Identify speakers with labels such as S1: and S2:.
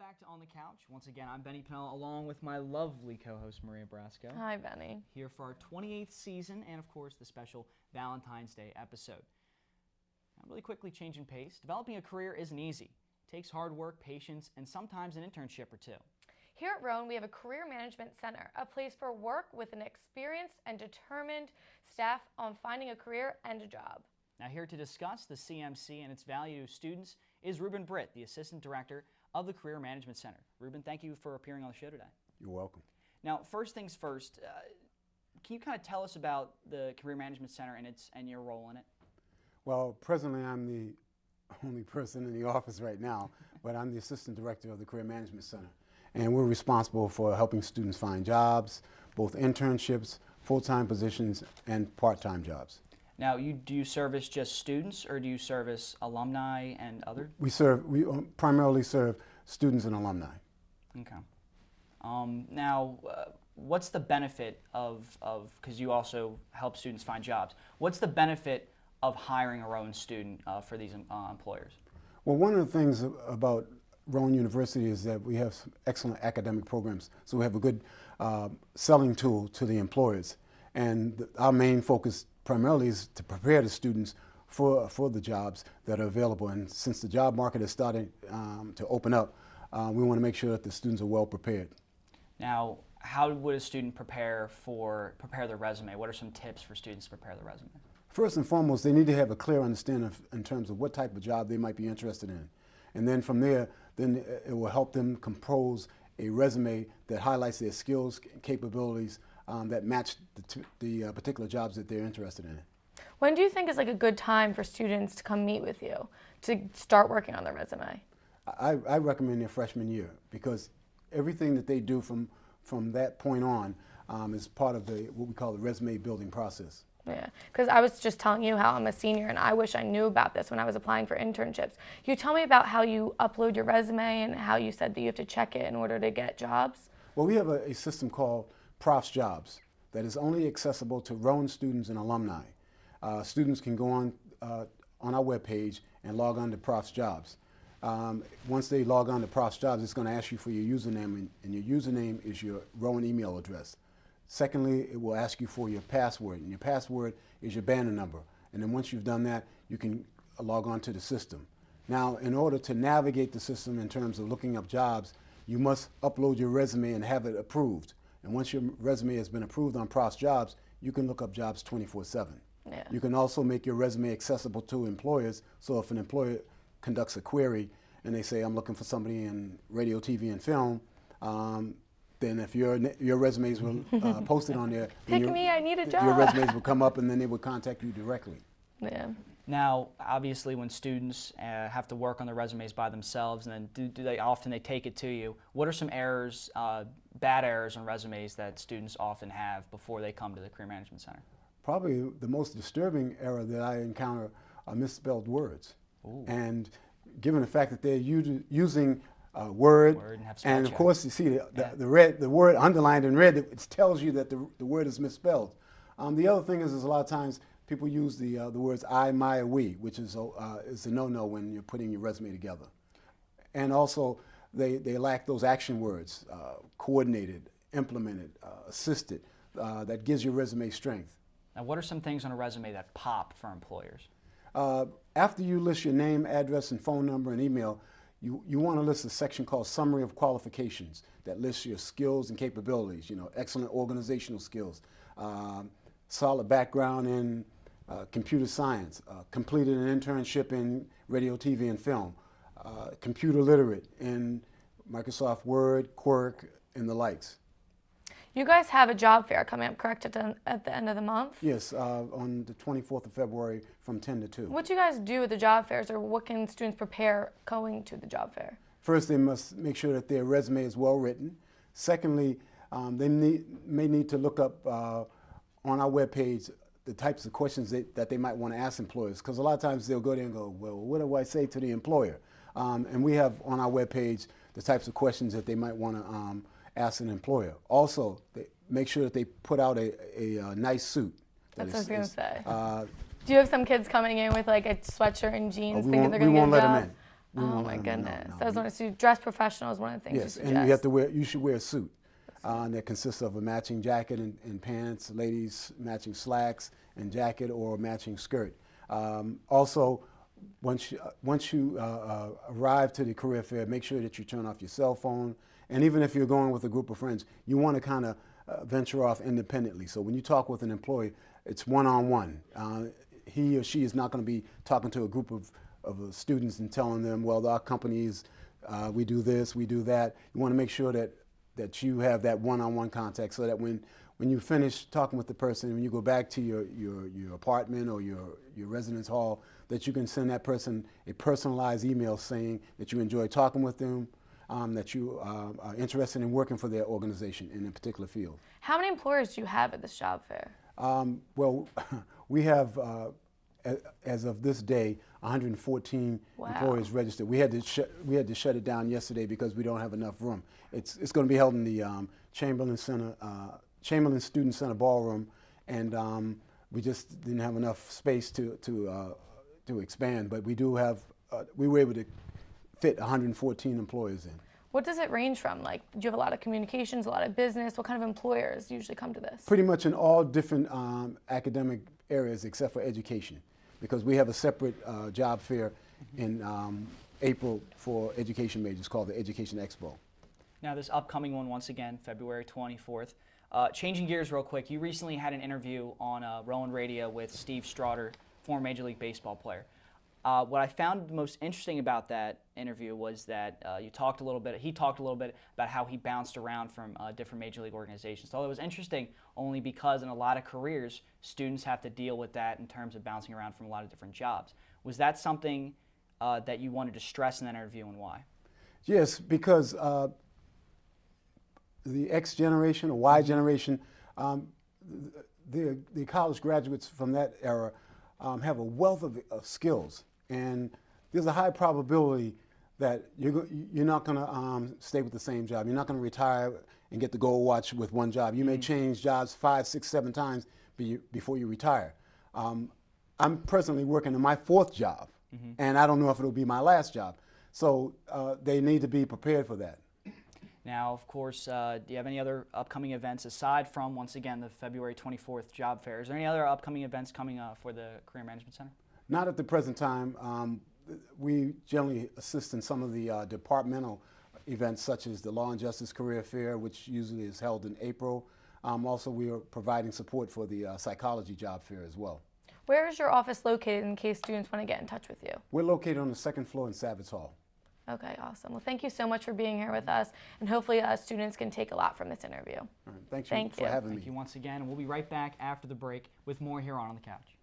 S1: back to On the Couch. Once again, I'm Benny Pennell along with my lovely co-host Maria Brasco.
S2: Hi, Benny.
S1: Here for our 28th season and, of course, the special Valentine's Day episode. Now, really quickly changing pace, developing a career isn't easy. It takes hard work, patience, and sometimes an internship or two.
S2: Here at Rowan, we have a career management center, a place for work with an experienced and determined staff on finding a career and a job.
S1: Now, here to discuss the CMC and its value to students is Ruben Britt, the Assistant Director of the Career Management Center. Ruben, thank you for appearing on the show today.
S3: You're welcome.
S1: Now, first things first, can you kind of tell us about the Career Management Center and your role in it?
S3: Well, presently I'm the only person in the office right now, but I'm the Assistant Director of the Career Management Center. And we're responsible for helping students find jobs, both internships, full-time positions, and part-time jobs.
S1: Now, do you service just students, or do you service alumni and other?
S3: We primarily serve students and alumni.
S1: Okay. Now, what's the benefit of because you also help students find jobs, what's the benefit of hiring a Rowan student for these employers?
S3: Well, one of the things about Rowan University is that we have some excellent academic programs, so we have a good selling tool to the employers. And our main focus primarily is to prepare the students for the jobs that are available. And since the job market is starting to open up, we want to make sure that the students are well prepared.
S1: Now, how would a student prepare their resume? What are some tips for students to prepare their resume?
S3: First and foremost, they need to have a clear understanding in terms of what type of job they might be interested in. And then from there, it will help them compose a resume that highlights their skills and capabilities that match the particular jobs that they're interested in.
S2: When do you think is like a good time for students to come meet with you to start working on their resume?
S3: I recommend their freshman year, because everything that they do from that point on is part of what we call the resume building process.
S2: Yeah, because I was just telling you how I'm a senior and I wish I knew about this when I was applying for internships. Can you tell me about how you upload your resume and how you said that you have to check it in order to get jobs?
S3: Well, we have a system called Profs Jobs that is only accessible to Rowan students and alumni. Students can go on our webpage and log on to Profs Jobs. Once they log on to Profs Jobs, it's going to ask you for your username, and your username is your Rowan email address. Secondly, it will ask you for your password, and your password is your banner number. And then once you've done that, you can log on to the system. Now, in order to navigate the system in terms of looking up jobs, you must upload your resume and have it approved. And once your resume has been approved on Profs Jobs, you can look up jobs 24/7.
S2: Yeah.
S3: You can also make your resume accessible to employers. So if an employer conducts a query and they say, I'm looking for somebody in radio, TV, and film, then if your resumes were posted on there,
S2: Pick me, I need a job.
S3: Your resumes would come up and then they would contact you directly.
S2: Yeah.
S1: Now, obviously, when students have to work on their resumes by themselves, and then they take it to you, what are some errors, bad errors on resumes that students often have before they come to the Career Management Center?
S3: Probably the most disturbing error that I encounter are misspelled words.
S1: Ooh.
S3: And given the fact that they're using Word and of course you see the word underlined in red, it tells you that the word is misspelled. The other thing is a lot of times people use the words I, my, or we, which is a no-no when you're putting your resume together. And also they lack those action words, coordinated, implemented, assisted, that gives your resume strength.
S1: Now, what are some things on a resume that pop for employers?
S3: After you list your name, address, and phone number and email, you want to list a section called Summary of Qualifications that lists your skills and capabilities, excellent organizational skills, solid background in computer science, completed an internship in radio, TV, and film, computer literate in Microsoft Word, Quirk, and the likes.
S2: You guys have a job fair coming up, correct, at the end of the month?
S3: Yes, on the 24th of February from 10 to 2.
S2: What do you guys do at the job fairs, or what can students prepare going to the job fair?
S3: First, they must make sure that their resume is well written. Secondly, they may need to look up on our webpage the types of questions that they might want to ask employers, because a lot of times they'll go there and go, well, what do I say to the employer? And we have on our webpage the types of questions that they might want to ask an employer. Also, they make sure that they put out a nice suit.
S2: That's what I was going to say. Do you have some kids coming in with like a sweatshirt and jeans thinking they're going to get a job?
S3: We won't let them in. We
S2: Oh
S3: won't
S2: my
S3: let them know,
S2: goodness.
S3: no.
S2: So I was going to say dress professional is one of the things
S3: Yes,
S2: you
S3: and
S2: suggest.
S3: you have to wear. You should wear a suit. That consists of a matching jacket and pants. Ladies, matching slacks and jacket or matching skirt. Also, once you arrive to the career fair, make sure that you turn off your cell phone. And even if you're going with a group of friends, you want to kind of venture off independently. So when you talk with an employee, it's one-on-one. He or she is not going to be talking to a group of students and telling them, well, our company is, we do this, we do that. You want to make sure that you have that one-on-one contact so that when you finish talking with the person, when you go back to your apartment or your residence hall, that you can send that person a personalized email saying that you enjoy talking with them, that you are interested in working for their organization in a particular field.
S2: How many employers do you have at this job fair?
S3: Well, we have, as of this day, 114
S2: Wow.
S3: employees registered. We had to shut it down yesterday because we don't have enough room. It's going to be held in the Chamberlain Student Center ballroom, and we just didn't have enough space to expand. But we do have, we were able to fit 114 employers in.
S2: What does it range from? Like, do you have a lot of communications, a lot of business? What kind of employers usually come to this?
S3: Pretty much in all different academic areas except for education, because we have a separate job fair in April for education majors called the Education Expo.
S1: Now this upcoming one, once again, February 24th. Changing gears real quick, you recently had an interview on Rowan Radio with Steve Straughter, former Major League Baseball player. What I found most interesting about that interview was that he talked a little bit about how he bounced around from different Major League organizations. So it was interesting only because in a lot of careers, students have to deal with that in terms of bouncing around from a lot of different jobs. Was that something that you wanted to stress in that interview, and why?
S3: Yes, because the X generation or Y generation, the college graduates from that era have a wealth of skills. And there's a high probability that you're not going to stay with the same job. You're not going to retire and get the gold watch with one job. You may change jobs 5, 6, 7 times before you retire. I'm presently working in my 4th job, and I don't know if it'll be my last job. So they need to be prepared for that.
S1: Now, of course, do you have any other upcoming events aside from, once again, the February 24th job fair? Is there any other upcoming events coming for the Career Management Center?
S3: Not at the present time. We generally assist in some of the departmental events such as the Law and Justice Career Fair, which usually is held in April. Also, we are providing support for the psychology job fair as well.
S2: Where is your office located in case students want to get in touch with you?
S3: We're located on the 2nd floor in Savitz Hall.
S2: Okay, awesome. Well, thank you so much for being here with us, and hopefully students can take a lot from this interview.
S3: All right, thank you
S2: Thank
S3: for
S2: you.
S3: having me.
S1: Thank you once again, and we'll be right back after the break with more here on The Couch.